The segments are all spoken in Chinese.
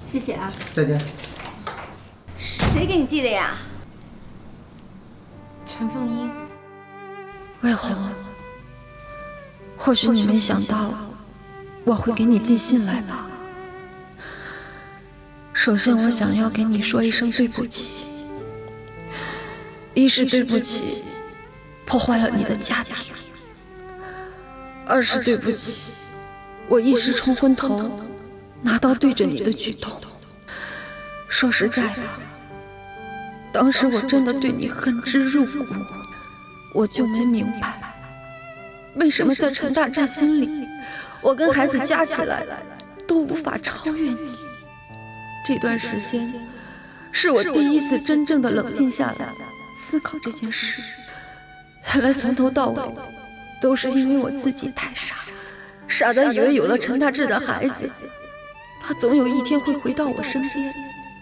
谢谢啊。再见。谁给你寄的呀？陈凤英。魏红，或许你没想到我会给你寄信来吧。首先，我想要给你说一声对不起。一是对不起，破坏了你的家庭；二是对不起，我一时冲昏头，拿刀对着你的举动。说实在的，当时我真的对你恨之入骨，我就没明白，为什么在陈大志心里，我跟孩子加起来都无法超越你。这段时间，是我第一次真正的冷静下来，思考这件事。原来从头到尾，都是因为我自己太傻，傻的以为有了陈大志的孩子，他总有一天会回到我身边；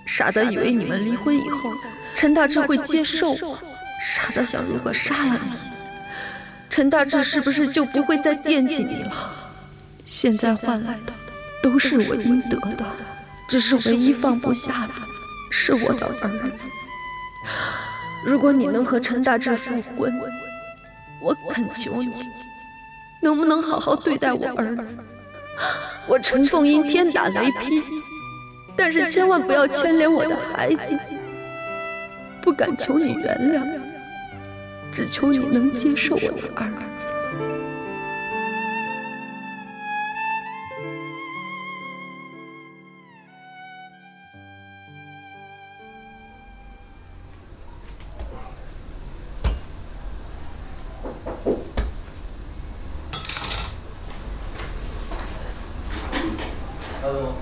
傻的以为你们离婚以后，陈大志会接受我；傻的想，如果杀了你，陈大志是不是就不会再惦记你了？现在换来的都是我应得的，只是唯一放不下的是我的儿子。如果你能和陈大志复婚，我恳求你，能不能好好对待我儿子？我陈凤英天打雷劈，但是千万不要牵连我的孩子。不敢求你原谅，只求你能接受我的儿子。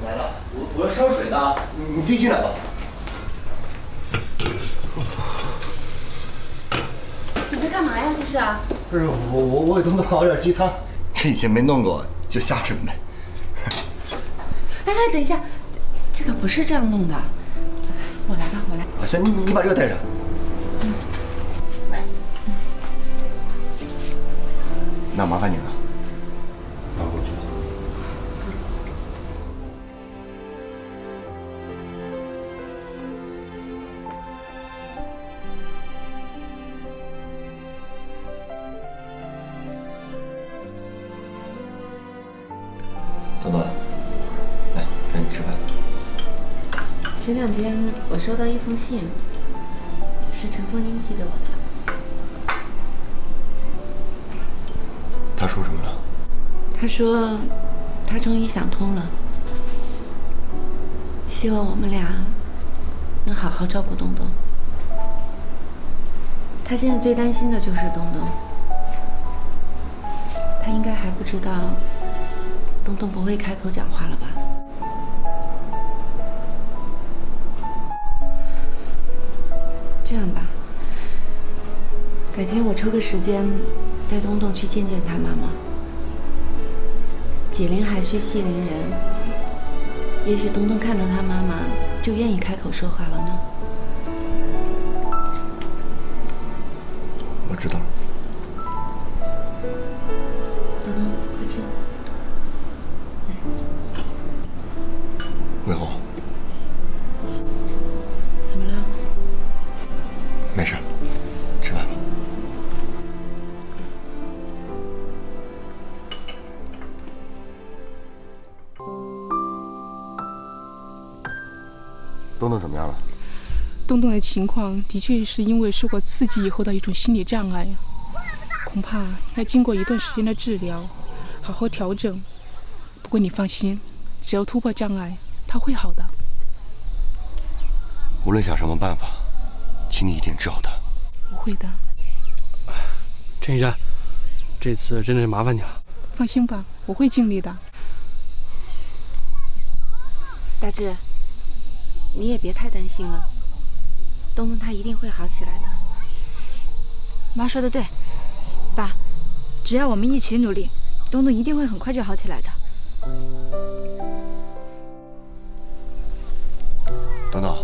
来了，我要烧水的，你进来吧。你在干嘛呀？这是啊？不是我给东东熬点鸡汤，这以前没弄过，就瞎准备。哎，等一下，这个不是这样弄的。我来吧，我来。啊，行，你把这个带上。来，那麻烦你了。拿过去。东东，来，赶紧吃饭。前2天我收到一封信，是陈凤英寄给我的。他说什么了？他说，他终于想通了，希望我们俩能好好照顾东东。他现在最担心的就是东东，他应该还不知道东东不会开口讲话了吧？这样吧，改天我抽个时间带东东去见见他妈妈。解铃还须系铃人，也许东东看到他妈妈就愿意开口说话了呢。我知道了。东东，快吃。魏红，怎么了？没事，吃饭吧。东东怎么样了？东东的情况的确是因为受过刺激以后的一种心理障碍，恐怕要经过一段时间的治疗，好好调整。不过你放心，只要突破障碍，他会好的。无论想什么办法，请你一定治好他。我会的。陈医生，这次真的是麻烦你了。放心吧，我会尽力的。大志，你也别太担心了，东东他一定会好起来的。妈说的对，爸，只要我们一起努力，东东一定会很快就好起来的。东东，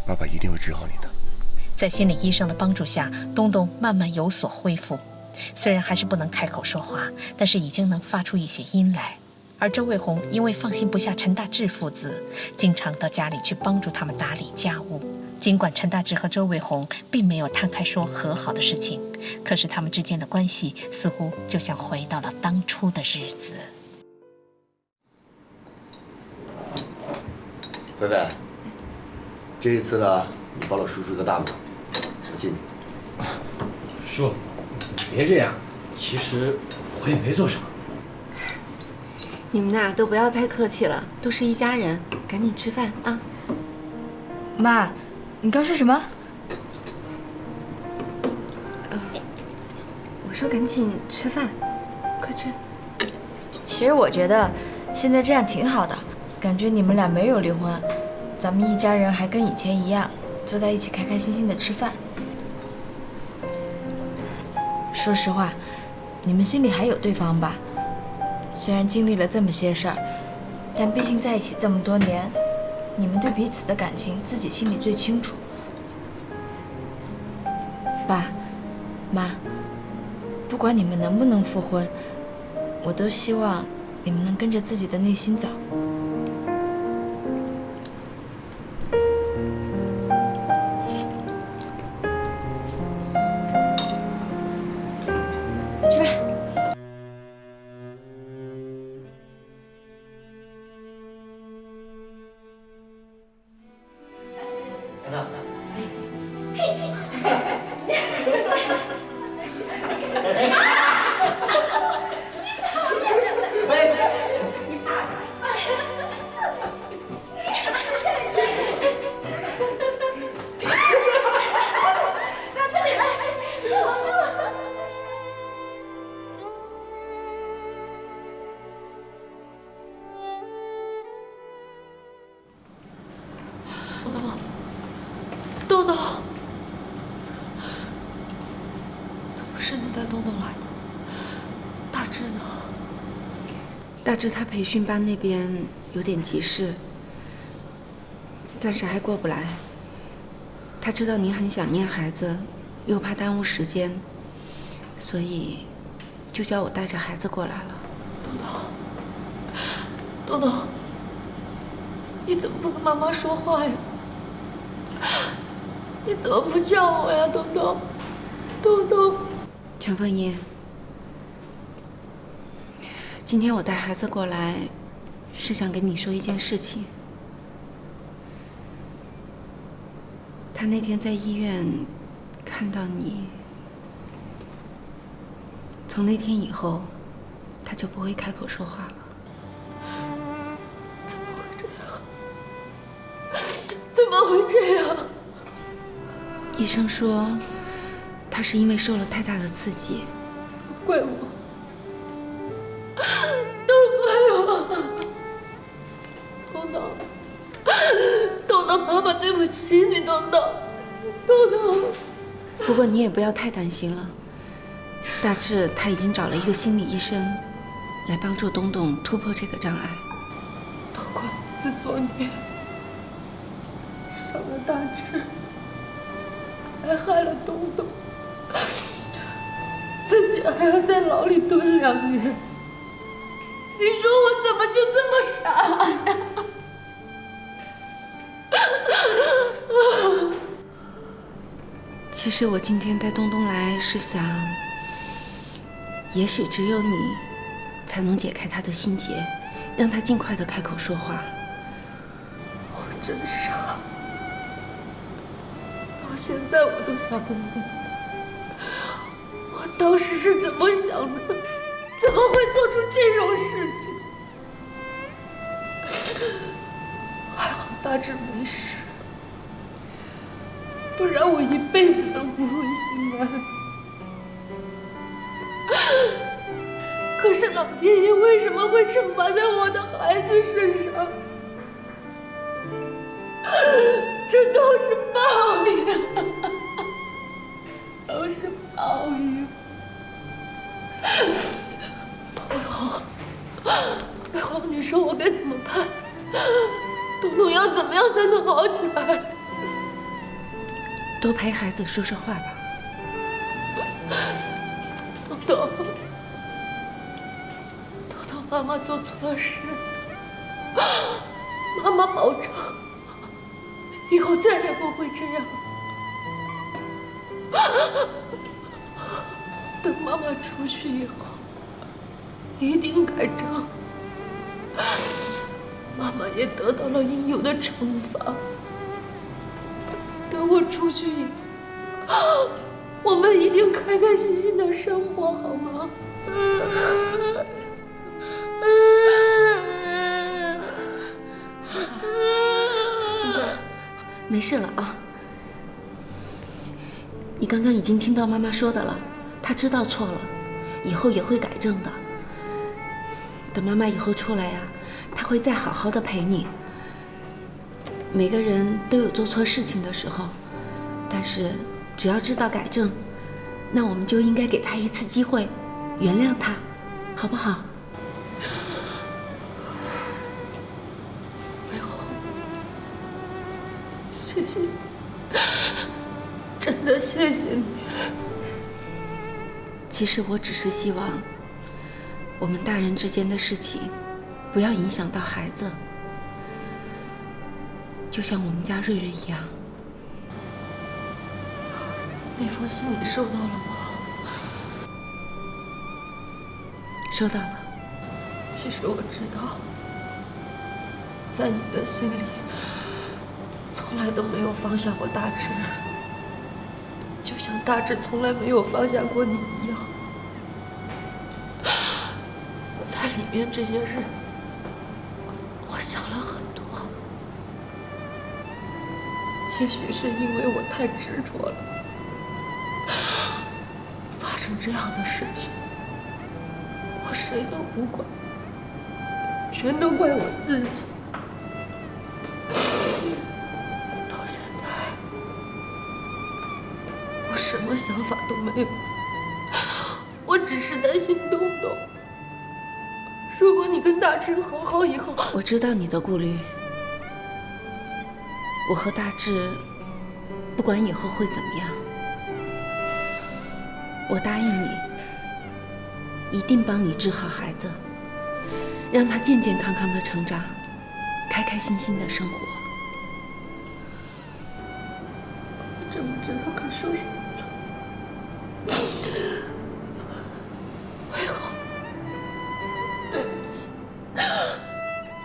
爸爸一定会治好你的。在心理医生的帮助下，东东慢慢有所恢复，虽然还是不能开口说话，但是已经能发出一些音来。而周卫红因为放心不下陈大志父子，经常到家里去帮助他们打理家务。尽管陈大志和周卫红并没有摊开说和好的事情，可是他们之间的关系似乎就像回到了当初的日子。菲菲，这一次呢，你帮了叔叔一个大忙，我敬你。叔，别这样，其实我也没做什么。你们呐都不要太客气了，都是一家人，赶紧吃饭啊！妈，你刚说什么？我说赶紧吃饭，快吃。其实我觉得现在这样挺好的，感觉你们俩没有离婚，咱们一家人还跟以前一样，坐在一起开开心心的吃饭。说实话，你们心里还有对方吧？虽然经历了这么些事儿，但毕竟在一起这么多年，你们对彼此的感情自己心里最清楚。爸妈，不管你们能不能复婚，我都希望你们能跟着自己的内心走。吃饭。东东，怎么是你带东东来的？大志呢？大志他培训班那边有点急事，暂时还过不来。他知道您很想念孩子，又怕耽误时间，所以就叫我带着孩子过来了。东东，你怎么不跟妈妈说话呀？你怎么不叫我呀，东东？东东，陈凤英，今天我带孩子过来，是想跟你说一件事情。他那天在医院看到你，从那天以后，他就不会开口说话了。怎么会这样？怎么会这样？医生说，他是因为受了太大的刺激。怪我，都怪我。东东，东东，妈妈对不起你，东东，东东。不过你也不要太担心了，大志他已经找了一个心理医生，来帮助东东突破这个障碍。都怪我自作孽，伤了大志，还害了东东，自己还要在牢里蹲2年。你说我怎么就这么傻呀？其实我今天带东东来是想，也许只有你才能解开他的心结，让他尽快的开口说话。我真傻，到现在我都想不通，我当时是怎么想的？怎么会做出这种事情？还好大志没事，不然我一辈子都不会心安。可是老天爷为什么会惩罚在我的孩子身上？这都是报应，都是报应。卫红，你说我该怎么办？东东要怎么样才能好起来？多陪孩子说说话吧。东东，东东，妈妈做错了事，妈妈保证以后再也不会这样了。等妈妈出去以后，一定改正。妈妈也得到了应有的惩罚。等我出去以后，我们一定开开心心的生活，好吗？没事了啊。你刚刚已经听到妈妈说的了，她知道错了，以后也会改正的。等妈妈以后出来呀，她会再好好的陪你。每个人都有做错事情的时候，但是只要知道改正，那我们就应该给她一次机会，原谅她，好不好？美红，谢谢你，真的谢谢你。其实我只是希望，我们大人之间的事情，不要影响到孩子。就像我们家瑞瑞一样。那封信你收到了吗？收到了。其实我知道，在你的心里，从来都没有放下过大志，就像大志从来没有放下过你一样。在里面这些日子，我想了很多。也许是因为我太执着了，发生这样的事情，我谁都不怪，全都怪我自己。到现在，我什么想法都没有，我只是担心东东。如果你跟大志和好以后，我知道你的顾虑。我和大志，不管以后会怎么样，我答应你，一定帮你治好孩子，让他健健康康的成长，开开心心的生活。我真不知道该说什么了。美红，对不起，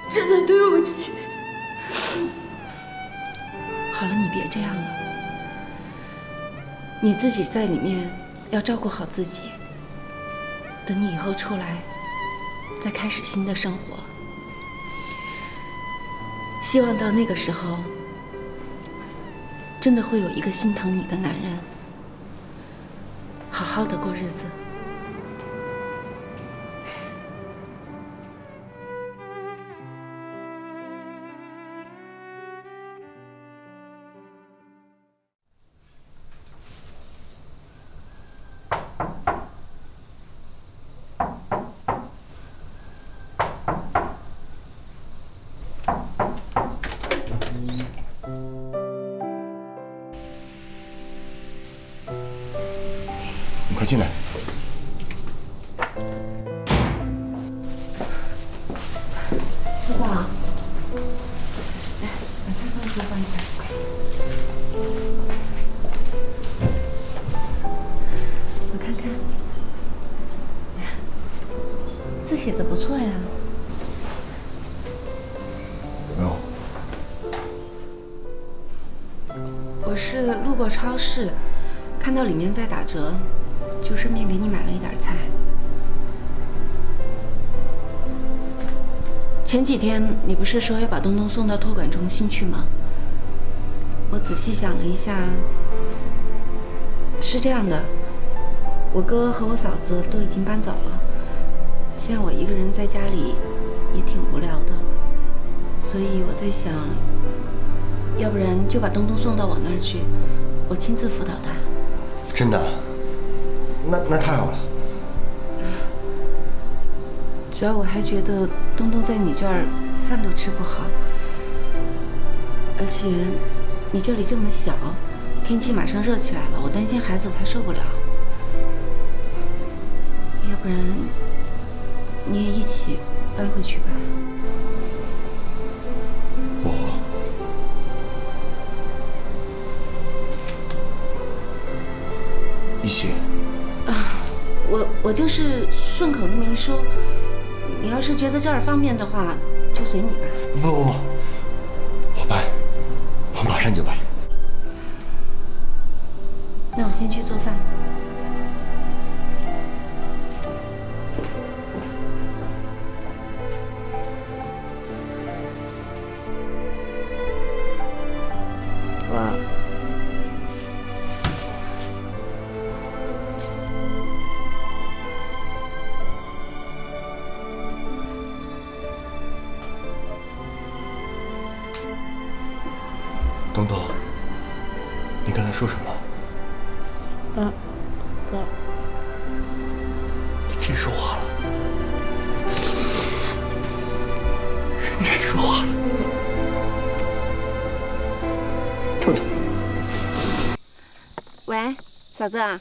真的对不起。好了，你别这样了。你自己在里面要照顾好自己。等你以后出来，再开始新的生活。希望到那个时候，真的会有一个心疼你的男人，好好的过日子。你快进来。老板，来，把菜放桌放一下。我看看，字写的不错呀。没有。我是路过超市，看到里面在打折，就顺便给你买了一点菜。前几天你不是说要把东东送到托管中心去吗？我仔细想了一下，是这样的，我哥和我嫂子都已经搬走了，现在我一个人在家里也挺无聊的，所以我在想，要不然就把东东送到我那儿去，我亲自辅导他。真的？那太好了。主要我还觉得东东在你这儿饭都吃不好，而且你这里这么小，天气马上热起来了，我担心孩子他受不了。要不然你也一起搬回去吧。一起。我就是顺口那么一说，你要是觉得这儿方便的话，就随你吧。不，我搬，我马上就搬。那我先去做饭。东东，你刚才说什么？爸，你可以说话了，你可以说话了，东东。喂，嫂子啊，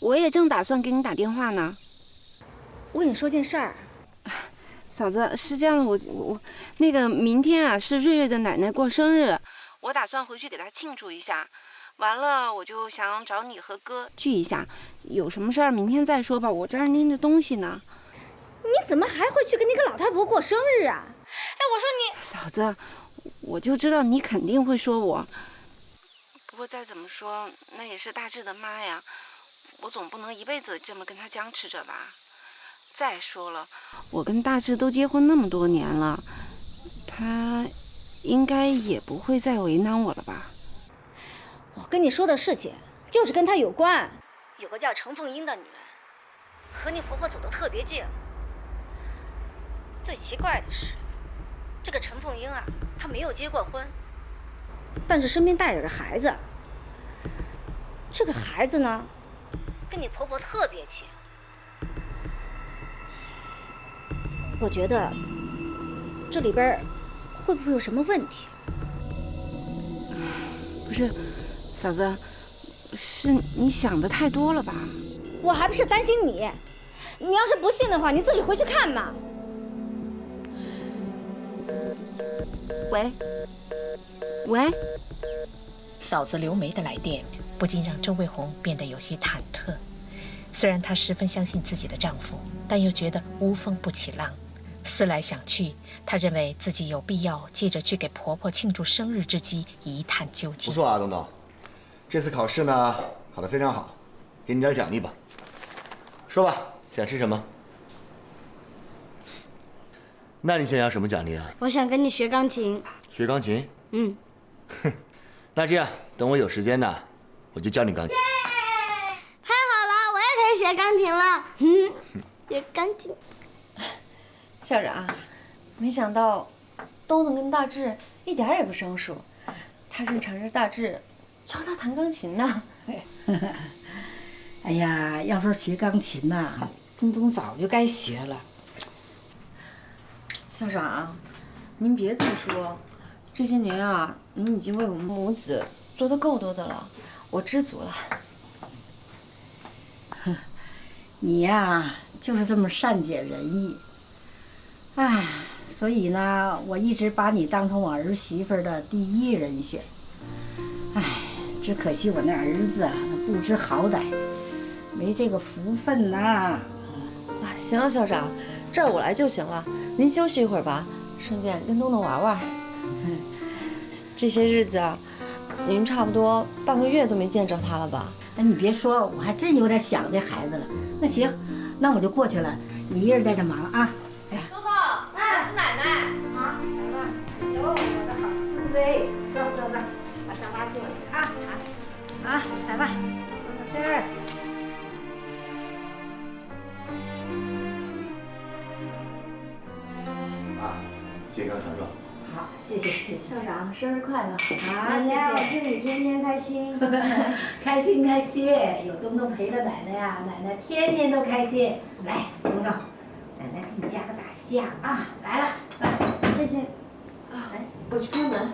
我也正打算给你打电话呢。我跟你说件事儿。嫂子，是这样的，我那个明天啊是瑞瑞的奶奶过生日，我打算回去给她庆祝一下。完了，我就想找你和哥聚一下，有什么事儿明天再说吧。我这儿拎着东西呢。你怎么还会去跟那个老太婆过生日啊？哎，我说你嫂子，我就知道你肯定会说我。不过再怎么说，那也是大志的妈呀，我总不能一辈子这么跟她僵持着吧。再说了，我跟大志都结婚那么多年了，他应该也不会再为难我了吧？我跟你说的事情就是跟她有关。有个叫陈凤英的女人，和你婆婆走得特别近。最奇怪的是，这个陈凤英啊，她没有结过婚，但是身边带着个孩子。这个孩子呢，跟你婆婆特别亲。我觉得这里边会不会有什么问题？不是，嫂子，是你想的太多了吧？我还不是担心你，你要是不信的话，你自己回去看嘛。喂，嫂子刘梅的来电不禁让周卫红变得有些忐忑。虽然她十分相信自己的丈夫，但又觉得无风不起浪。思来想去，她认为自己有必要借着去给婆婆庆祝生日之机一探究竟。不错啊，东东，这次考试呢考得非常好，给你点奖励吧。说吧，想吃什么？那你想要什么奖励啊？我想跟你学钢琴。学钢琴？嗯。那这样，等我有时间呢，我就教你钢琴。太好了，我也可以学钢琴了。学钢琴。校长，没想到东东跟大志一点也不生疏，他正缠着大志教他弹钢琴呢。哎呀，要说学钢琴呐，东东早就该学了。校长，您别这么说，这些年啊，您已经为我们母子做得够多的了，我知足了。你呀，就是这么善解人意。哎，所以呢，我一直把你当成我儿媳妇的第一人选。哎，只可惜我那儿子啊，不知好歹，没这个福分呐。行了，校长，这儿我来就行了，您休息一会儿吧，顺便跟东东玩玩。这些日子啊，您差不多半个月都没见着他了吧？哎，你别说，我还真有点想这孩子了。那行，那我就过去了，你一人在这忙啊。东东，来扶奶奶。好，来吧。哎呦，我的好孙子，坐，把沙发借我去啊。好，来吧，坐到这儿。啊，健康长寿。好，谢谢。校长，生日快乐！好，谢我谢。祝你天天开心。开心，有东东陪着奶奶呀，奶奶天天都开心。来，东东，奶奶给你加个大虾啊！来了，来，谢谢。啊，我去开门。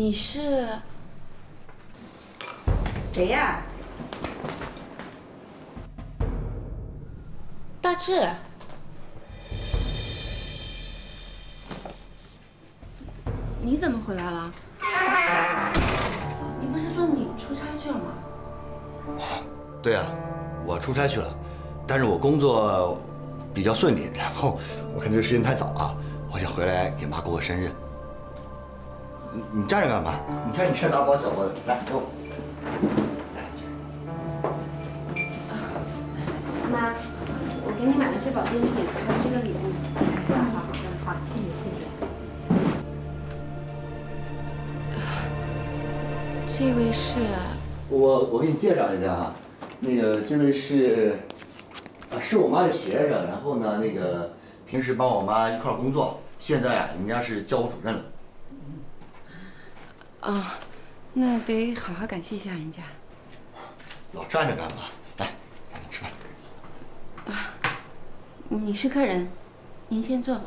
你是谁呀？大志。你怎么回来了？你不是说你出差去了吗？对啊，我出差去了，但是我工作比较顺利，然后我看这个时间太早了，我就回来给妈过个生日。你站着干嘛？你看你这大包小包的，来给我。妈，我给你买了些保健品，还有这个礼物，送你喜欢。好，谢谢谢谢。这位是？我给你介绍一下哈，那个这位是，是我妈的学生，然后呢，那个平时帮我妈一块工作，现在啊，人家是教务主任了。啊，那得好好感谢一下人家。老站着干嘛？来，咱们吃饭。啊，你是客人，您先坐。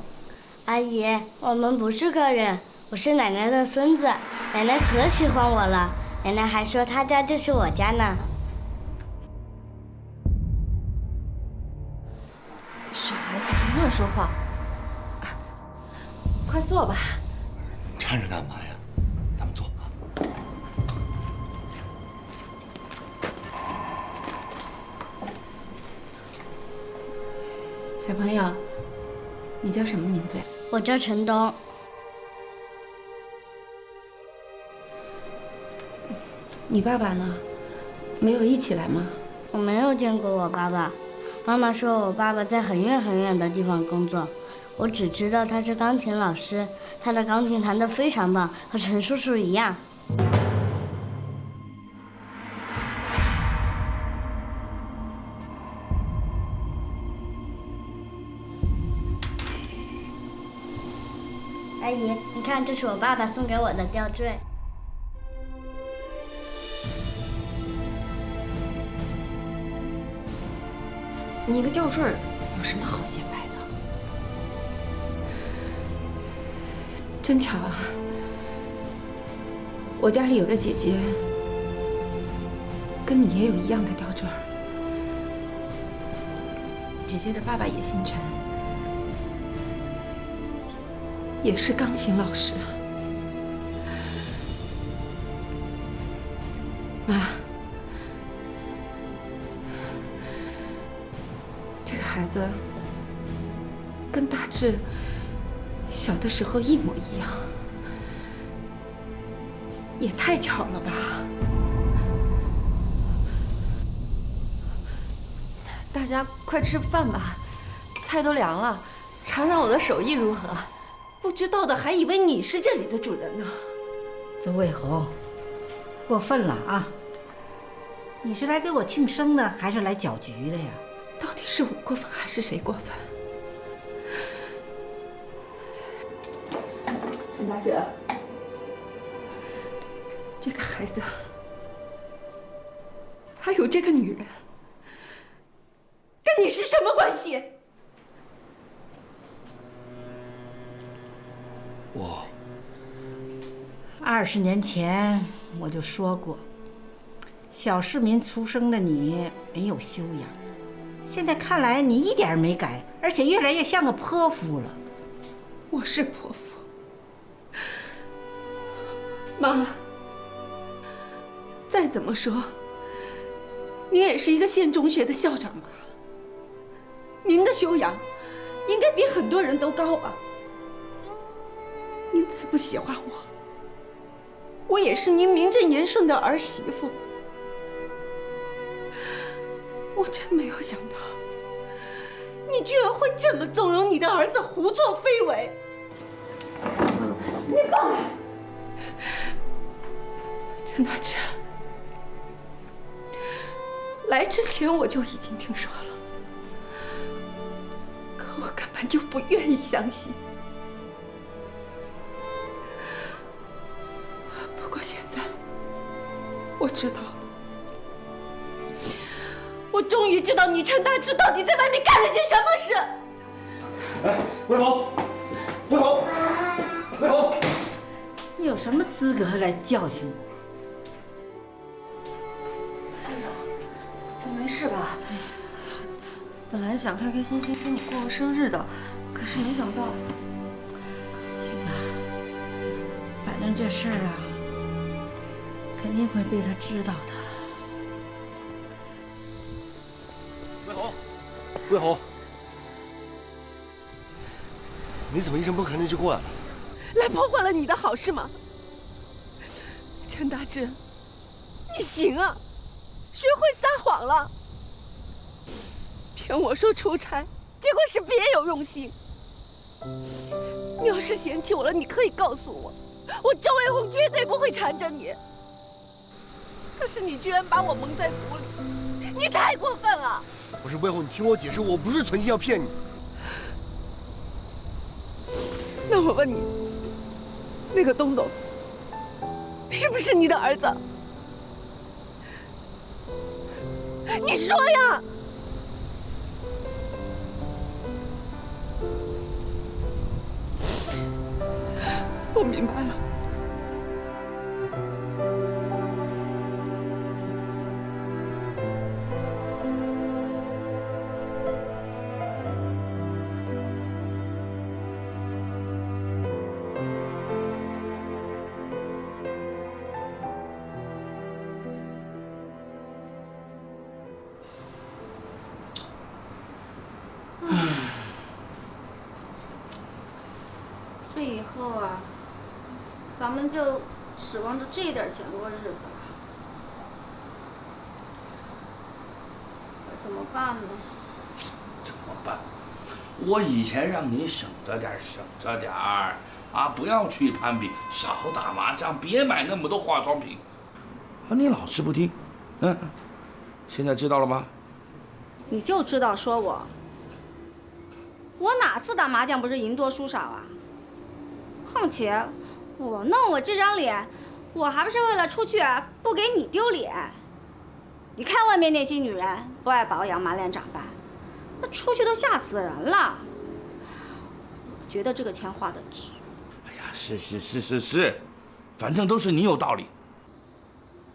阿姨，我们不是客人，我是奶奶的孙子，奶奶可喜欢我了，奶奶还说她家就是我家呢。小孩子别乱说话。快坐吧。站着干嘛呀？咱们坐啊。小朋友，你叫什么名字呀？我叫陈东。你爸爸呢？没有一起来吗？我没有见过我爸爸，妈妈说我爸爸在很远很远的地方工作，我只知道他是钢琴老师，他的钢琴弹得非常棒，和陈叔叔一样。阿姨，你看，这是我爸爸送给我的吊坠。你一个吊坠有什么好显摆的？真巧啊！我家里有个姐姐，跟你也有一样的吊坠。姐姐的爸爸也姓陈，也是钢琴老师。妈，这个孩子跟大志小的时候一模一样，也太巧了吧！大家快吃饭吧，菜都凉了，尝尝我的手艺如何？不知道的还以为你是这里的主人呢。周卫红，过分了啊！你是来给我庆生的，还是来搅局的呀？到底是我过分还是谁过分？陈大姐，这个孩子，还有这个女人，跟你是什么关系？我20年前我就说过，小市民出生的你没有修养，现在看来你一点没改，而且越来越像个泼妇了。我是泼妇，妈。再怎么说，你也是一个县中学的校长吧？您的修养应该比很多人都高吧？您再不喜欢我，我也是您名正言顺的儿媳妇。我真没有想到，你居然会这么纵容你的儿子胡作非为。你放开！陈大志，来之前我就已经听说了，可我根本就不愿意相信。不过现在我知道了，我终于知道你陈大志到底在外面干了些什么事。哎，卫红，卫红，卫红，你有什么资格来教训我？先生，你没事吧？本来想开开心心跟你过个生日的，可是没想到。行了，反正这事儿啊，肯定会被他知道的。魏红，魏红，你怎么一声不吭的就过来了？来破坏了你的好事吗？陈大志，你行啊，学会撒谎了，骗我说出差，结果是别有用心。你要是嫌弃我了，你可以告诉我，我周卫红绝对不会缠着你。可是你居然把我蒙在鼓里，你太过分了！不是魏红，你听我解释，我不是存心要骗你。那我问你，那个东东是不是你的儿子？你说呀！我明白了。这以后啊，咱们就指望着这点钱过日子了，怎么办呢？怎么办？我以前让你省着点，省着点儿啊，不要去攀比，少打麻将，别买那么多化妆品。啊，你老是不听，现在知道了吗？你就知道说我哪次打麻将不是赢多输少啊？况且，我弄我这张脸，我还不是为了出去不给你丢脸。你看外面那些女人不爱保养，满脸长斑，那出去都吓死人了。我觉得这个钱花得值。哎呀，是，反正都是你有道理。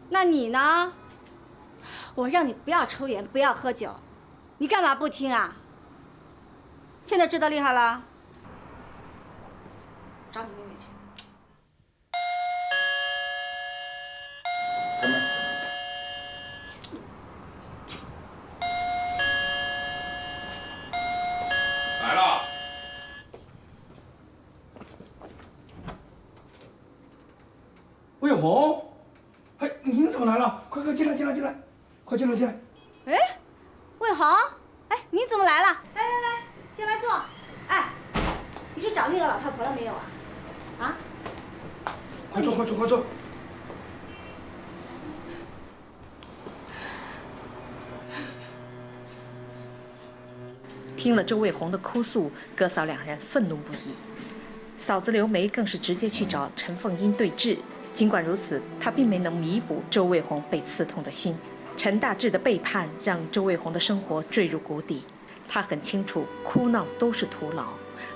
那你呢？我让你不要抽烟，不要喝酒，你干嘛不听啊？现在知道厉害了？找你妹妹去。怎么？来了。魏红，哎，您怎么来了？快进来，快进来！哎，魏红，哎，你怎么来了？来，进来坐。哎，你去找那个老太婆了没有啊？啊？快坐！听了周卫红的哭诉，哥嫂两人愤怒不已。嫂子刘梅更是直接去找陈凤英对峙。尽管如此，她并没能弥补周卫红被刺痛的心。陈大志的背叛让周卫红的生活坠入谷底。他很清楚，哭闹都是徒劳。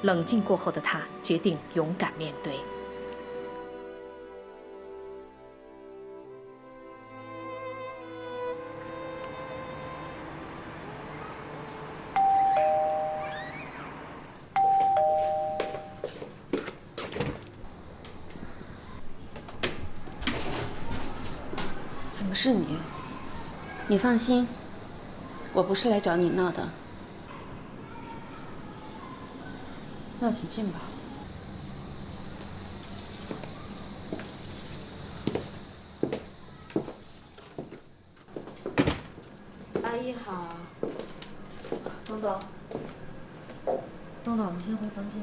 冷静过后的他决定勇敢面对。怎么是你？你放心，我不是来找你闹的。那请进吧。阿姨好。东东，你先回房间。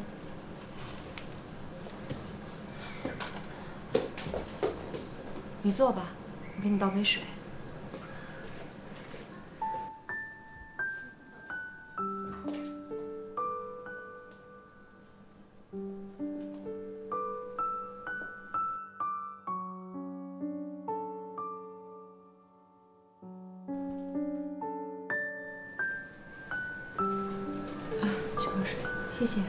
你坐吧，我给你倒杯水。去喝水，谢谢。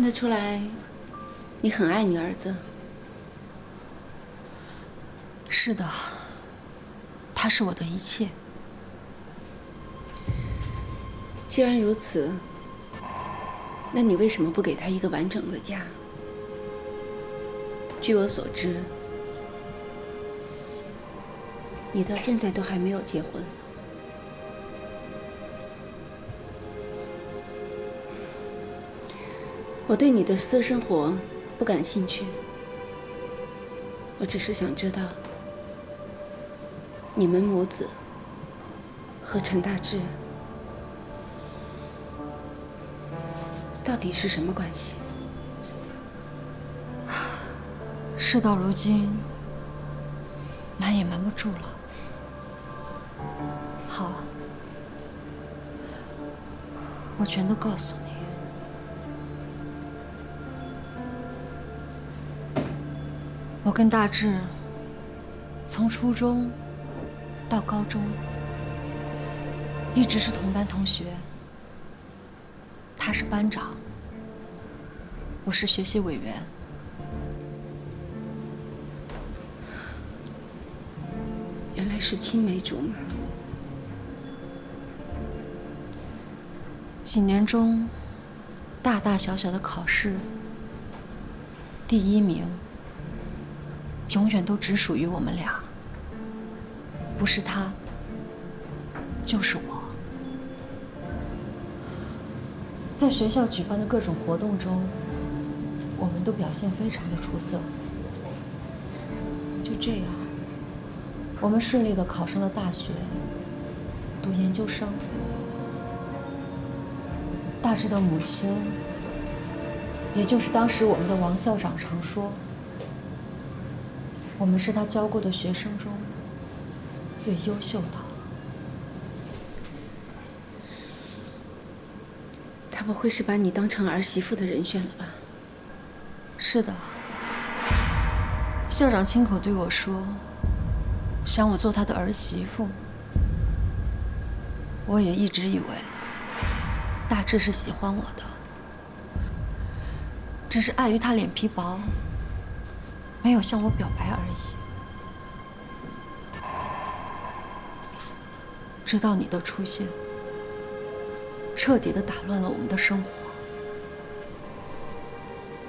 得出来，你很爱你儿子。是的，他是我的一切。既然如此，那你为什么不给他一个完整的家？据我所知，你到现在都还没有结婚。我对你的私生活不感兴趣，我只是想知道，你们母子和陈大志到底是什么关系？事到如今，瞒也瞒不住了。好，我全都告诉你。我跟大志从初中到高中一直是同班同学，他是班长，我是学习委员。原来是青梅竹马。几年中，大大小小的考试，第1名，永远都只属于我们俩，不是他，就是我。在学校举办的各种活动中，我们都表现非常的出色。就这样，我们顺利地考上了大学，读研究生。大志的母亲，也就是当时我们的王校长常说，我们是他教过的学生中最优秀的。他不会是把你当成儿媳妇的人选了吧？是的，校长亲口对我说，想我做他的儿媳妇。我也一直以为大志是喜欢我的，只是碍于他脸皮薄，没有向我表白而已。直到你的出现，彻底地打乱了我们的生活。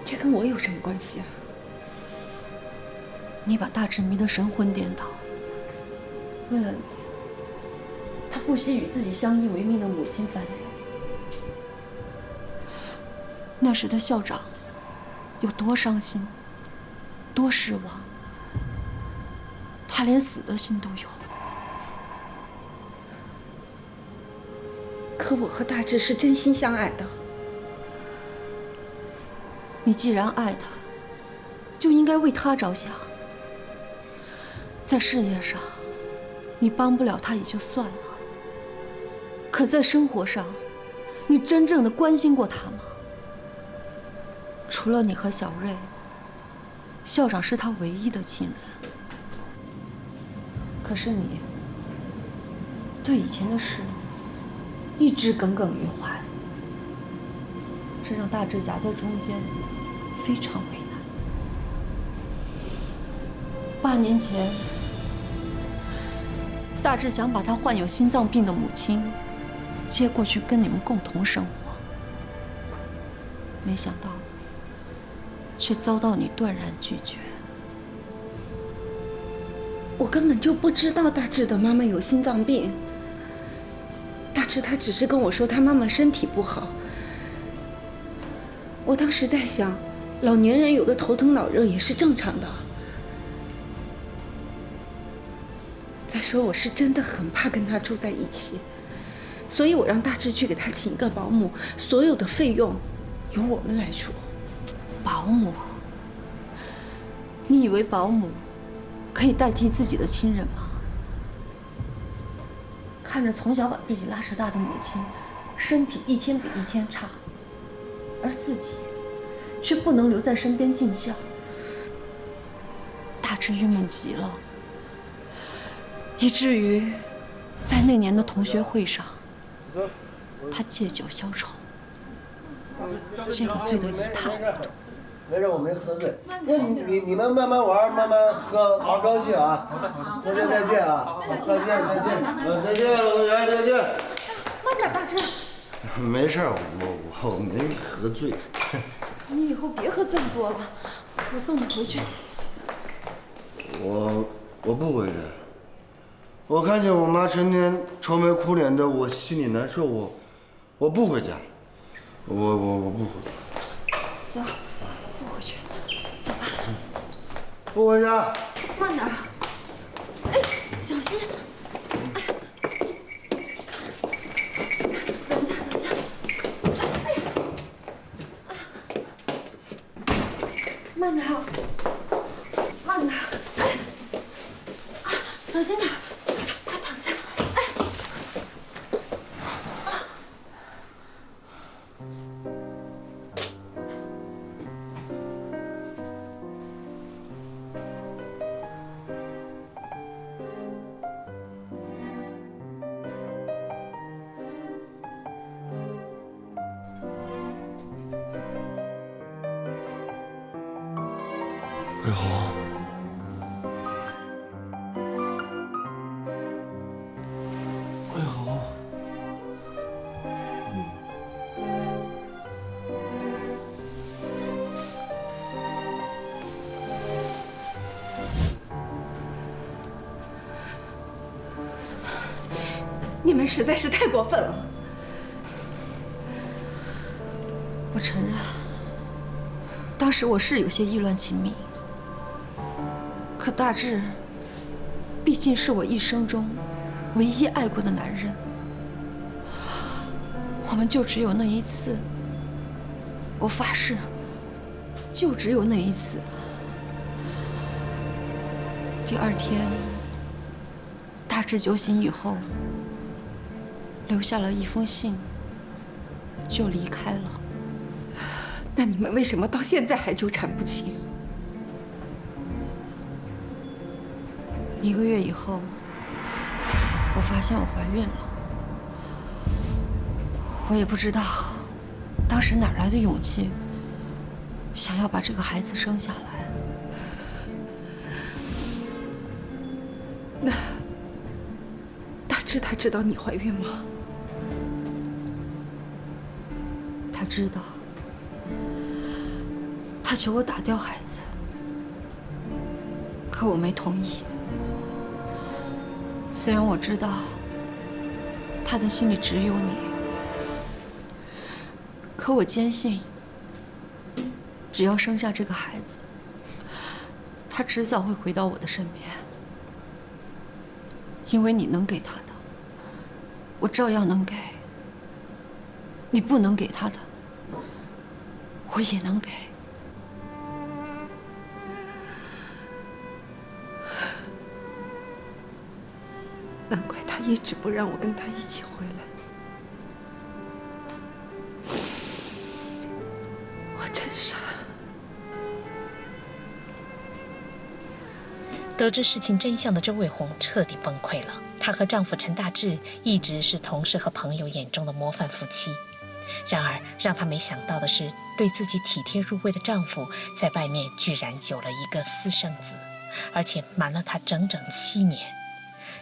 这跟我有什么关系啊？你把大志迷得神魂颠倒，为了你，他不惜与自己相依为命的母亲翻脸。那时的校长有多伤心，多失望，他连死的心都有。可我和大志是真心相爱的。你既然爱他，就应该为他着想。在事业上，你帮不了他也就算了，可在生活上，你真正的关心过他吗？除了你和小瑞，校长是他唯一的亲人。可是你对以前的事一直耿耿于怀，这让大志夹在中间，非常为难。8年前，大志想把他患有心脏病的母亲接过去跟你们共同生活，没想到却遭到你断然拒绝。我根本就不知道大志的妈妈有心脏病。大志他只是跟我说他妈妈身体不好。我当时在想，老年人有个头疼脑热也是正常的。再说我是真的很怕跟他住在一起，所以我让大志去给他请一个保姆，所有的费用由我们来出。保姆？你以为保姆可以代替自己的亲人吗？看着从小把自己拉扯大的母亲，身体一天比一天差，而自己却不能留在身边尽孝。大志郁闷极了，以至于在那年的同学会上，他借酒消愁。见我醉得一塌糊涂。没事，我没喝醉。那你们慢慢玩，慢慢喝，玩高兴啊！再见再见啊！再见再见，再见同学再见。慢点，大志。没事，我没喝醉。你以后别喝这么多了，我送你回去。我不回去。我看见我妈成天愁眉苦脸的，我心里难受。我不回家。我不回去。行，不回去，走吧。不回家。慢点。哎，小心。哎，等一下。哎呀，慢点，慢点。哎，小心点，快躺下。哎。魏红，魏红，你们实在是太过分了。我承认，当时我是有些意乱情迷。可大志，毕竟是我一生中唯一爱过的男人，我们就只有那一次。我发誓，就只有那一次。第二天，大志酒醒以后，留下了一封信，就离开了。那你们为什么到现在还纠缠不清？1个月以后，我发现我怀孕了。我也不知道当时哪来的勇气，想要把这个孩子生下来。那大志他知道你怀孕吗？他知道。他求我打掉孩子，可我没同意。虽然我知道他的心里只有你，可我坚信，只要生下这个孩子，他迟早会回到我的身边。因为你能给他的，我照样能给；你不能给他的，我也能给。难怪他一直不让我跟他一起回来。我真傻。得知事情真相的周卫红彻底崩溃了。她和丈夫陈大志一直是同事和朋友眼中的模范夫妻，然而让她没想到的是，对自己体贴入微的丈夫，在外面居然有了一个私生子，而且瞒了她整整7年。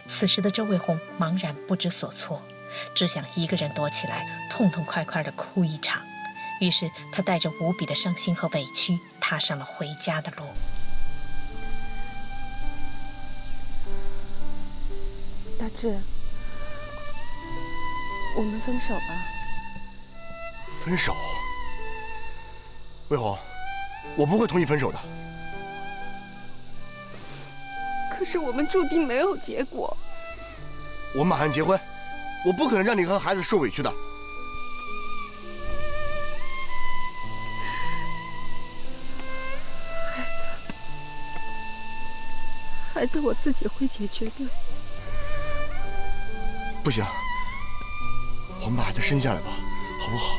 此时的周卫红茫然不知所措，只想一个人躲起来，痛痛快快地哭一场。于是她带着无比的伤心和委屈，踏上了回家的路。大志，我们分手吧。分手？魏红，我不会同意分手的。可是我们注定没有结果。我们马上结婚，我不可能让你和孩子受委屈的。孩子我自己会解决的。不行，我们把孩子生下来吧，好不好？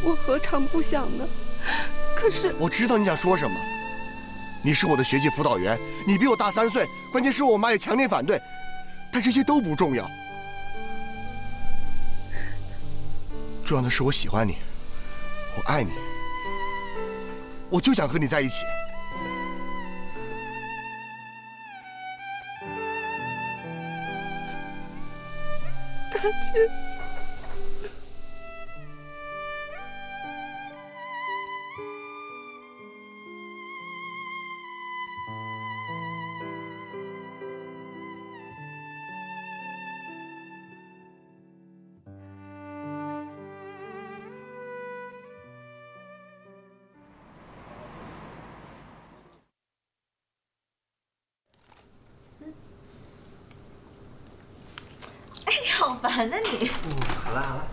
我何尝不想呢？可是我知道你想说什么。你是我的学习辅导员，你比我大3岁，关键是我妈也强烈反对，但这些都不重要。重要的是我喜欢你，我爱你，我就想和你在一起。大志。哎，你好烦啊你！好了好了，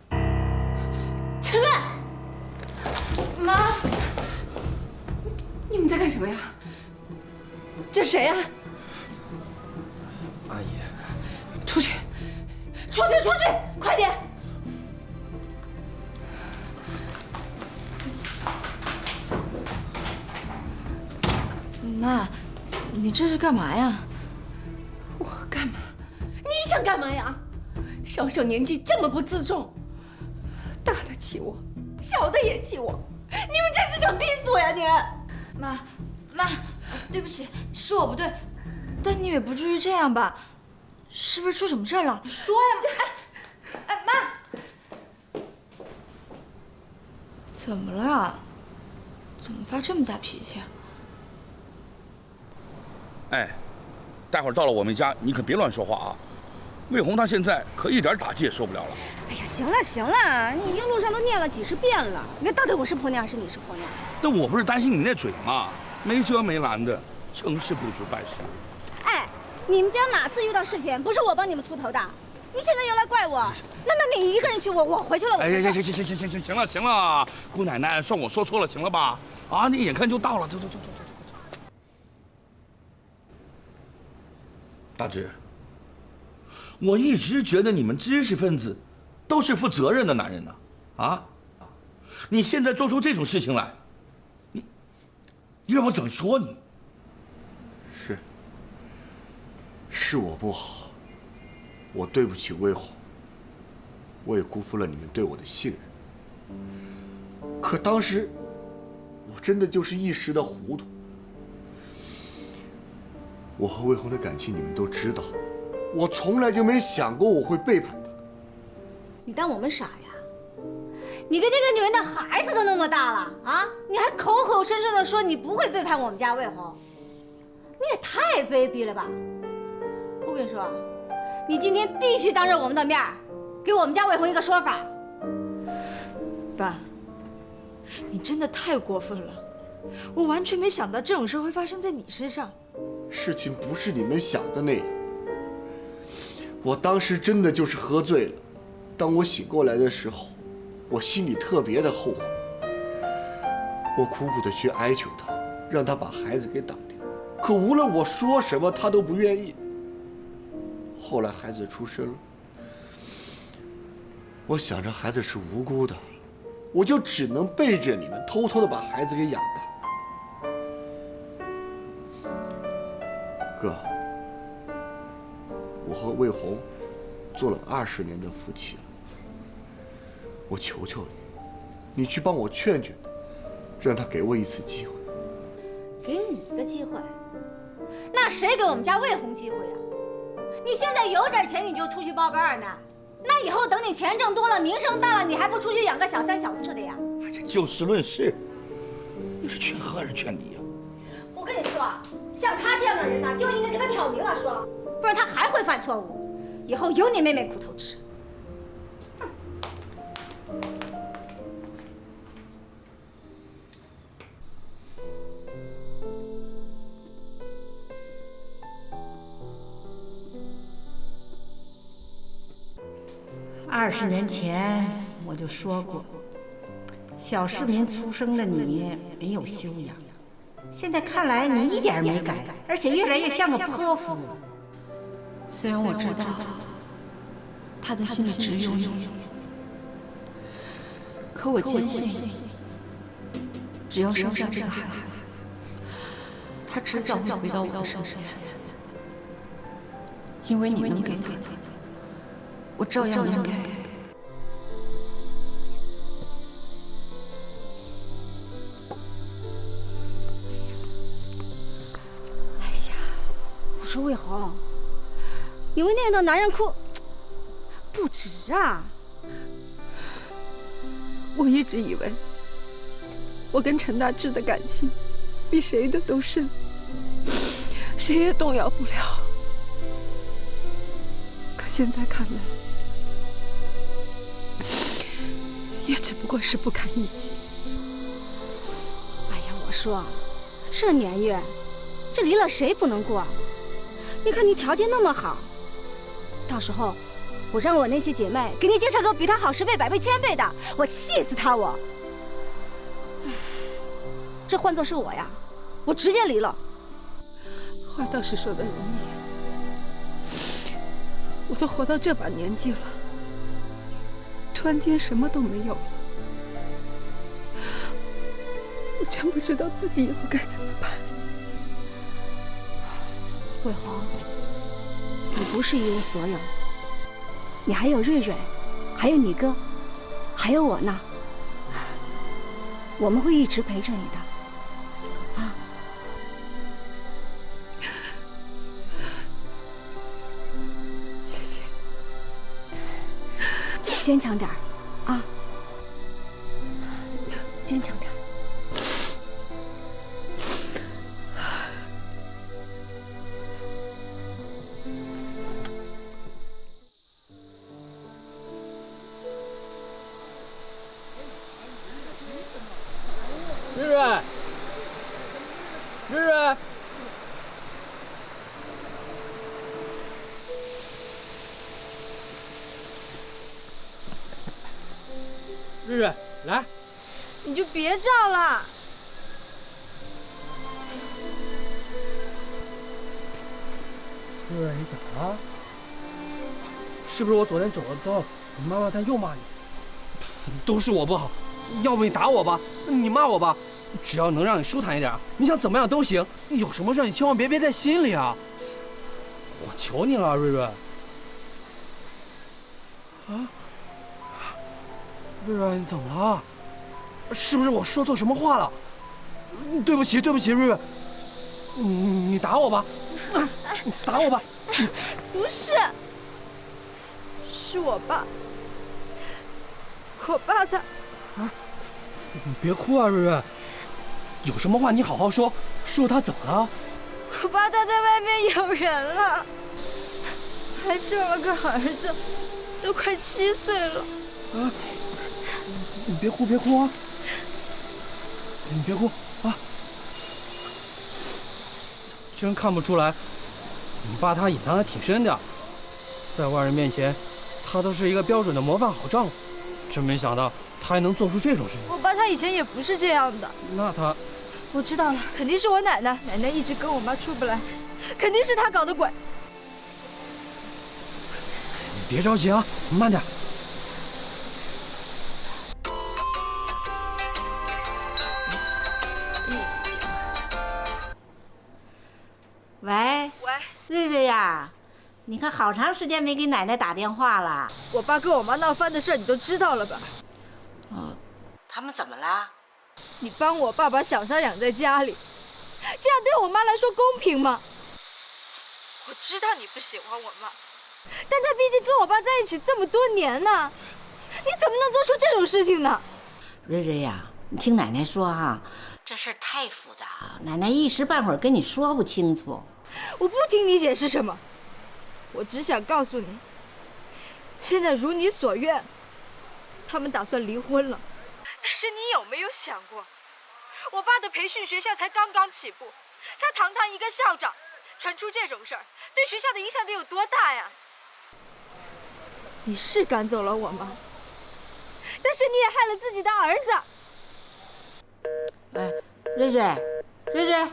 来。陈瑞，妈，你们在干什么呀？这谁呀？阿姨，出去，出去，出去，快点！妈，你这是干嘛呀？我干嘛？你想干嘛呀？小小年纪这么不自重，大的气我，小的也气我，你们这是想逼死我呀你！妈，对不起，是我不对，但你也不至于这样吧？是不是出什么事了？你说呀！哎，妈，怎么了？怎么发这么大脾气啊？哎，待会儿到了我们家，你可别乱说话啊！魏红她现在可一点打击也受不了了。哎呀，行了行了，你一路上都念了几十遍了，你到底我是婆娘还是你是婆娘？但我不是担心你那嘴吗？没遮没拦的，成事不足败事。哎，你们家哪次遇到事情不是我帮你们出头的？你现在又来怪我，那你一个人去，我回去了。哎呀，行了，姑奶奶，算我说错了，行了吧？啊，你眼看就到了，走。大志，我一直觉得你们知识分子都是负责任的男人呢，啊，你现在做出这种事情来，你让我怎么说你？是我不好，我对不起魏红，我也辜负了你们对我的信任。可当时，我真的就是一时的糊涂。我和魏红的感情你们都知道，我从来就没想过我会背叛她。你当我们傻呀？你跟那个女人的孩子都那么大了啊，你还口口声声的说你不会背叛我们家魏红，你也太卑鄙了吧！我跟你说，你今天必须当着我们的面给我们家魏红一个说法。爸，你真的太过分了，我完全没想到这种事会发生在你身上。事情不是你们想的那样。我当时真的就是喝醉了，当我醒过来的时候，我心里特别的后悔。我苦苦的去哀求他，让他把孩子给打掉，可无论我说什么，他都不愿意。后来孩子出生了，我想着孩子是无辜的，我就只能背着你们偷偷的把孩子给养大。哥，我和魏红做了20年的夫妻了，我求求你，你去帮我劝劝他，让他给我一次机会。给你个机会？那谁给我们家魏红机会呀？你现在有点钱你就出去报个2呢，那以后等你钱挣多了，名声大了，你还不出去养个小3小4的呀？哎呀，就事论事，你是劝和还是劝离呀？我跟你说，像他这样的人呢，就应该给他挑明了说，不然他还会犯错误，以后有你妹妹苦头吃。20年前我就说过，小市民出生的你没有修养。现在看来你一点没改，而且越来越像个泼妇。虽然我知道他的心里只有你，可我坚信，只要生下这个孩子，他迟早会回到我的身边。因为你能给的，我照样能给。哎呀，我说魏红，你为那样的男人哭，不值啊！我一直以为我跟陈大志的感情比谁的都深，谁也动摇不了。可现在看来，也只不过是不堪一击。哎呀，我说，这年月，这离了谁不能过？你看你条件那么好，到时候我让我那些姐妹给你介绍个比他好10倍、100倍、1000倍的，我气死他我！这换作是我呀，我直接离了。话倒是说的容易，我都活到这把年纪了，突然间什么都没有了，我真不知道自己以后该怎么办。魏红，你不是一无所有，你还有瑞瑞，还有你哥，还有我呢。我们会一直陪着你的。坚强点儿，啊！坚强点儿。瑞瑞，瑞瑞。瑞瑞，来，你就别照了。瑞瑞，你怎么了？是不是我昨天走了之后，你妈妈她又骂你？都是我不好，要不你打我吧，你骂我吧，只要能让你舒坦一点，你想怎么样都行。有什么事你千万别憋在心里啊！我求你了，瑞瑞。啊？瑞瑞，你怎么了？是不是我说错什么话了？对不起，对不起，瑞瑞，你打我吧，你打我吧。不是，是我爸，我爸他……啊，你别哭啊，瑞瑞，有什么话你好好说，说他怎么了？我爸他在外面有人了，还生了个儿子，都快7岁了。啊！你别哭，别哭啊！你别哭啊！真看不出来，你爸他隐藏的挺深的，在外人面前，他都是一个标准的模范好丈夫。真没想到他还能做出这种事情。我爸他以前也不是这样的。那他……我知道了，肯定是我奶奶，奶奶一直跟我妈出不来，肯定是他搞的鬼。你别着急啊，慢点。喂，瑞瑞呀，你可好长时间没给奶奶打电话了。我爸跟我妈闹翻的事你都知道了吧？他们怎么了？你帮我爸把小三养在家里，这样对我妈来说公平吗？我知道你不喜欢我妈，但她毕竟跟我爸在一起这么多年呢，你怎么能做出这种事情呢？瑞瑞呀，你听奶奶说啊，这事儿太复杂，奶奶一时半会儿跟你说不清楚。我不听你解释什么，我只想告诉你，现在如你所愿，他们打算离婚了。但是你有没有想过，我爸的培训学校才刚刚起步，他堂堂一个校长，传出这种事儿，对学校的影响得有多大呀？你是赶走了我妈，但是你也害了自己的儿子。哎，瑞瑞，瑞瑞。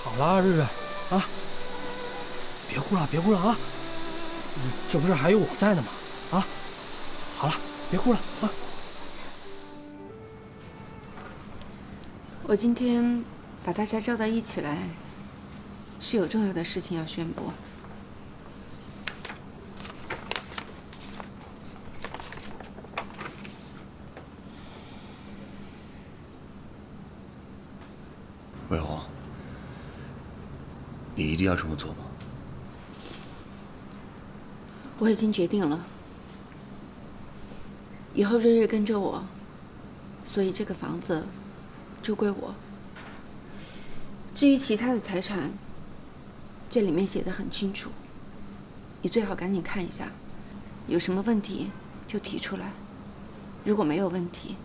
好了，瑞瑞，啊，别哭了，别哭了啊！这不是还有我在呢吗？啊，好了，别哭了啊！我今天把大家叫到一起来，是有重要的事情要宣布。魏红，你一定要这么做吗？我已经决定了，以后瑞瑞跟着我，所以这个房子就归我。至于其他的财产，这里面写得很清楚，你最好赶紧看一下，有什么问题就提出来，如果没有问题，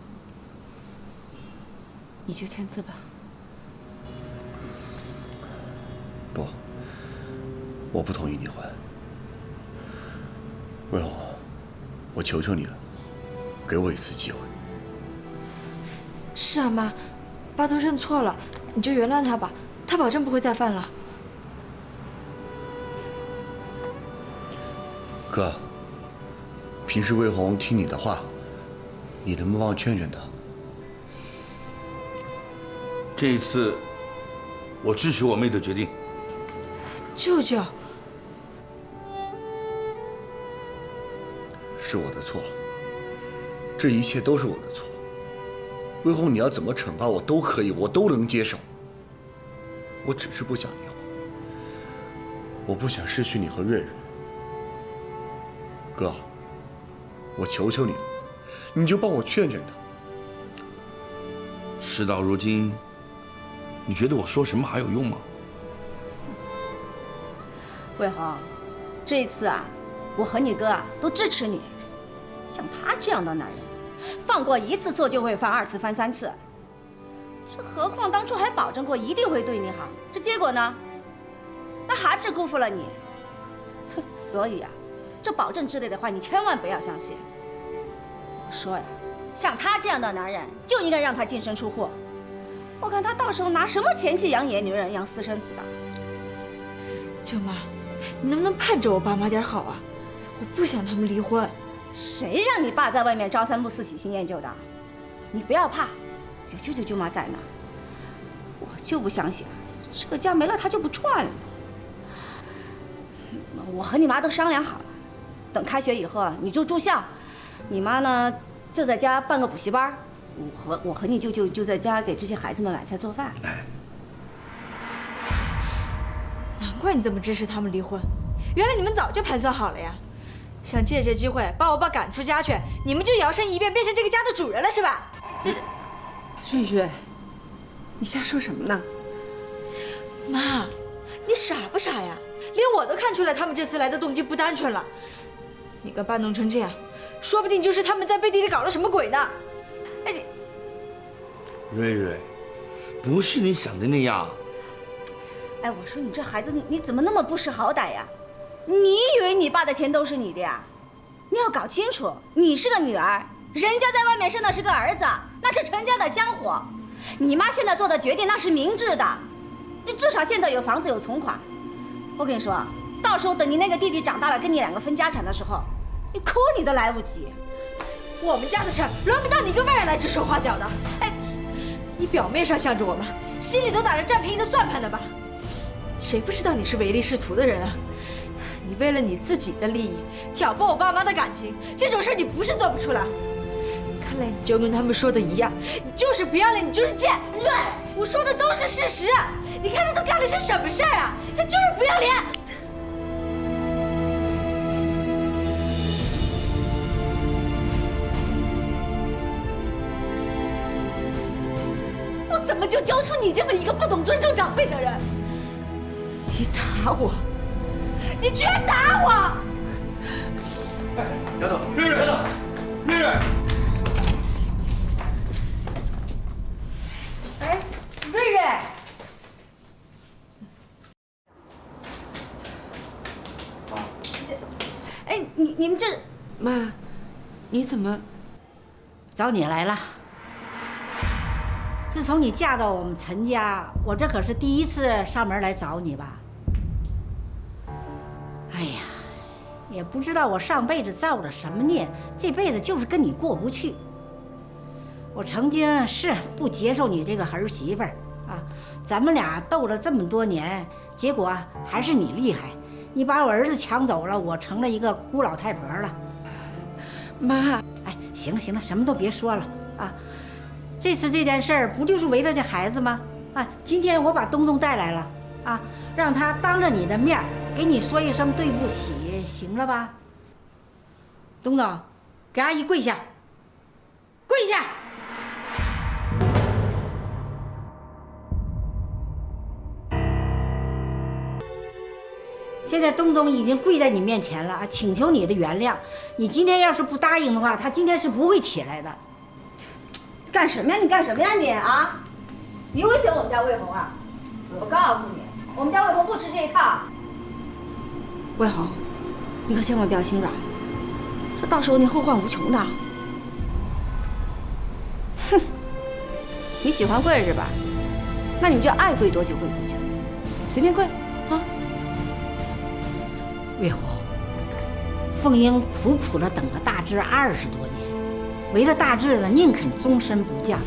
你就签字吧。不，我不同意离婚。魏红，我求求你了，给我一次机会。是啊，妈，爸都认错了，你就原谅他吧，他保证不会再犯了。哥，平时魏红听你的话，你能不能帮我劝劝他？这一次，我支持我妹的决定。舅舅，是我的错，这一切都是我的错。魏红，你要怎么惩罚我都可以，我都能接受。我只是不想离婚，我不想失去你和瑞瑞。哥，我求求你了，你就帮我劝劝他。事到如今，你觉得我说什么还有用吗？魏红，这一次啊，我和你哥啊都支持你。像他这样的男人，犯过一次错就会犯二次、犯三次。这何况当初还保证过一定会对你好，这结果呢？那还不是辜负了你？哼，所以啊，这保证之类的话你千万不要相信。我说呀，像他这样的男人就应该让他净身出户。我看他到时候拿什么钱去养野女人、养私生子的？舅妈，你能不能盼着我爸妈点好啊？我不想他们离婚。谁让你爸在外面朝三暮四、喜新厌旧的？你不要怕，有舅舅舅妈在呢。我就不相信这个家没了他就不转了。我和你妈都商量好了，等开学以后啊，你就住校，你妈呢就在家办个补习班，我和你舅舅就在家给这些孩子们买菜做饭。难怪你这么支持他们离婚，原来你们早就盘算好了呀！想借这机会把我爸赶出家去，你们就摇身一变变成这个家的主人了是吧？瑞瑞，你瞎说什么呢？妈，你傻不傻呀？连我都看出来他们这次来的动机不单纯了。你跟爸弄成这样，说不定就是他们在背地里搞了什么鬼呢？哎你，瑞瑞，不是你想的那样。哎，我说你这孩子你怎么那么不识好歹呀？你以为你爸的钱都是你的呀？你要搞清楚，你是个女儿，人家在外面生的是个儿子，那是陈家的香火。你妈现在做的决定那是明智的，你至少现在有房子有存款。我跟你说，到时候等你那个弟弟长大了，跟你两个分家产的时候，你哭你都来不及。我们家的事儿轮不到你跟外人来指手画脚的。哎，你表面上向着我们，心里都打着占便宜的算盘的吧？谁不知道你是唯利是图的人啊？你为了你自己的利益挑拨我爸妈的感情，这种事你不是做不出来。看来你就跟他们说的一样，你就是不要脸，你就是贱。对，我说的都是事实。你看他都干了些什么事儿啊？他就是不要脸。我怎么就教出你这么一个不懂尊重长辈的人？你打我！你居然打我！哎，丫头，瑞瑞，丫头，瑞瑞。哎，瑞瑞。哎，你们这……妈，你怎么？找你来了。自从你嫁到我们陈家，我这可是第一次上门来找你吧？哎呀，也不知道我上辈子造了什么孽，这辈子就是跟你过不去。我曾经是不接受你这个儿媳妇儿，啊，咱们俩斗了这么多年，结果还是你厉害，你把我儿子抢走了，我成了一个孤老太婆了。妈，哎，行了行了，什么都别说了啊！这次这件事儿不就是为了这孩子吗？啊，今天我把东东带来了啊，让他当着你的面给你说一声对不起，行了吧？东东，给阿姨跪下，跪下！现在东东已经跪在你面前了啊，请求你的原谅。你今天要是不答应的话，他今天是不会起来的。干什么呀？你干什么呀你啊？你威胁我们家魏红啊？我告诉你，我们家魏红不吃这一套。魏红，你可千万不要心软，这到时候你后患无穷的。哼，你喜欢跪是吧？那你就爱跪多久跪多久，随便跪啊。魏红，凤英苦苦的等了大志20多年，为了大志呢，宁肯终身不嫁。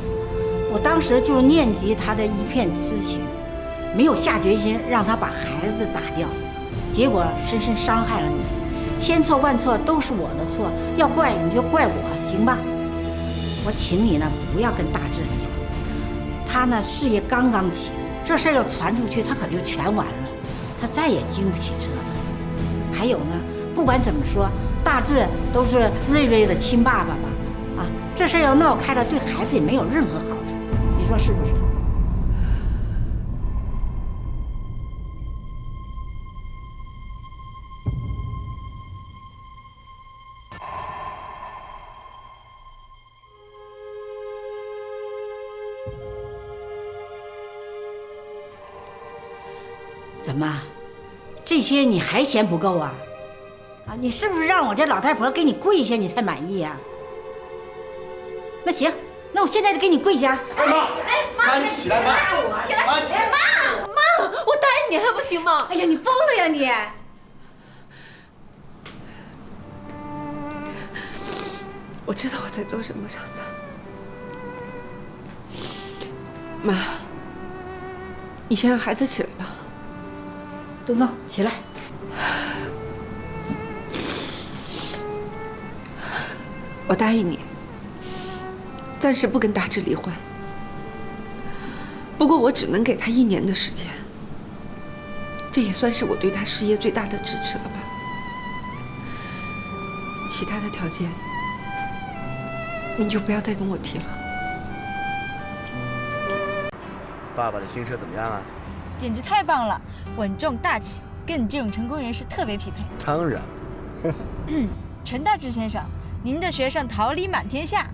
我当时就念及他的一片痴情，没有下决心让他把孩子打掉，结果深深伤害了你。千错万错都是我的错，要怪你就怪我，行吧？我请你呢，不要跟大志离婚。他呢，事业刚刚起，这事儿要传出去，他可就全完了，他再也经不起折腾。还有呢，不管怎么说，大志都是瑞瑞的亲爸爸吧？啊，这事要闹开了，对孩子也没有任何好处，你说是不是？怎么？这些你还嫌不够啊？啊，你是不是让我这老太婆给你跪下，你才满意呀？那行，那我现在就给你跪下。哎妈，哎妈，你起来，妈，起来，妈，我答应你还不行吗？哎呀，你疯了呀你！我知道我在做什么，小三。妈，你先让孩子起来吧。东东，起来。我答应你，暂时不跟大志离婚。不过我只能给他1年的时间，这也算是我对他事业最大的支持了吧。其他的条件，你就不要再跟我提了。爸爸的新车怎么样啊？简直太棒了，稳重大气，跟你这种成功人士特别匹配。当然。陈大志先生，您的学生桃李满天下。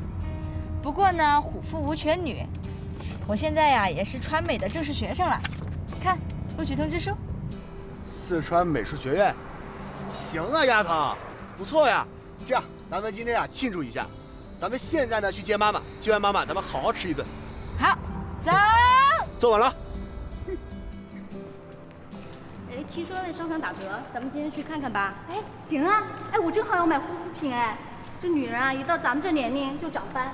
不过呢，虎父无犬女。我现在呀也是川美的正式学生了，看录取通知书。四川美术学院，行啊，丫头，不错呀。这样，咱们今天啊庆祝一下。咱们现在呢去接妈妈，接完妈妈，咱们好好吃一顿。好，走。坐稳了。哎，听说那商场打折，咱们今天去看看吧。哎，行啊。哎，我正好要买护肤品哎。这女人啊，一到咱们这年龄就长斑，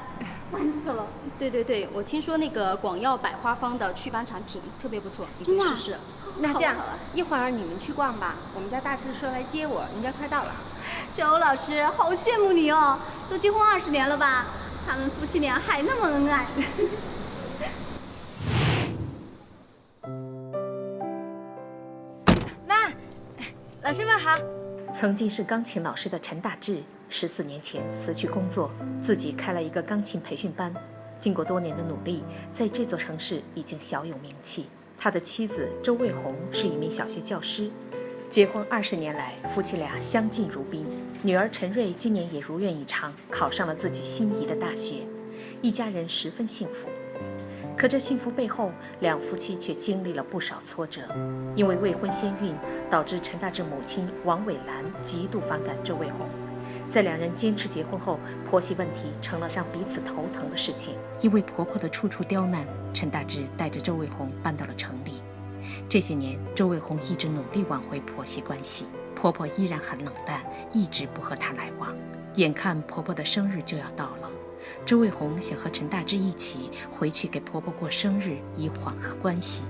烦死了。对对对，我听说那个广药百花坊的祛斑产品特别不错，你可以试试。那这样，一会儿你们去逛吧，我们家大志说来接我，人家快到了。周老师，好羡慕你哦，都结婚20年了吧？他们夫妻俩还那么恩爱。妈，老师们好。曾经是钢琴老师的陈大志，14年前辞去工作，自己开了一个钢琴培训班。经过多年的努力，在这座城市已经小有名气。他的妻子周卫红是一名小学教师，结婚20年来，夫妻俩相敬如宾。女儿陈瑞今年也如愿以偿，考上了自己心仪的大学，一家人十分幸福。可这幸福背后，两夫妻却经历了不少挫折。因为未婚先孕，导致陈大志母亲王伟兰极度反感周卫红。在两人坚持结婚后，婆媳问题成了让彼此头疼的事情。因为婆婆的处处刁难，陈大志带着周卫红搬到了城里。这些年，周卫红一直努力挽回婆媳关系，婆婆依然很冷淡，一直不和她来往。眼看婆婆的生日就要到了，周卫红想和陈大志一起回去给婆婆过生日，以缓和关系，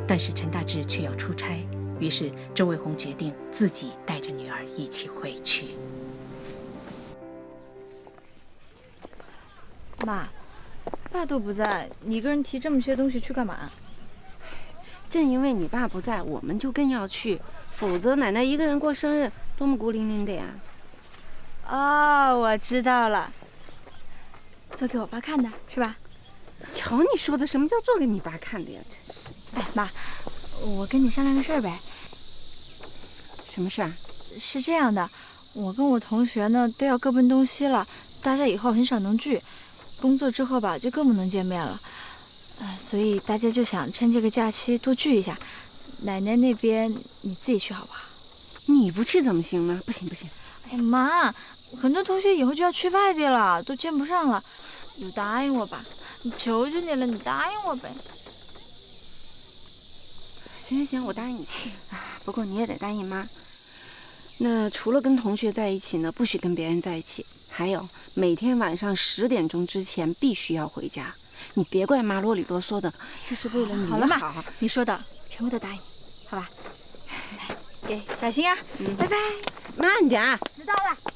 但是陈大志却要出差，于是周卫红决定自己带着女儿一起回去。妈，爸都不在，你一个人提这么些东西去干嘛？正因为你爸不在，我们就更要去，否则奶奶一个人过生日多么孤零零的呀。哦，我知道了，做给我爸看的是吧？瞧你说的，什么叫做给你爸看的呀？哎，妈，我跟你商量个事儿呗。什么事儿？是这样的，我跟我同学呢都要各奔东西了，大家以后很少能聚，工作之后吧就更不能见面了。所以大家就想趁这个假期多聚一下。奶奶那边你自己去好不好？你不去怎么行呢？不行不行。哎妈，很多同学以后就要去外地了，都见不上了，你答应我吧，你求求你了，你答应我呗。行行行，我答应你。不过你也得答应妈。那除了跟同学在一起呢，不许跟别人在一起。还有，每天晚上10点钟之前必须要回家。你别怪妈啰里啰嗦的，这是为了你好了嘛，你说的全部都答应，好吧？给小心啊，拜拜。慢点。知道了。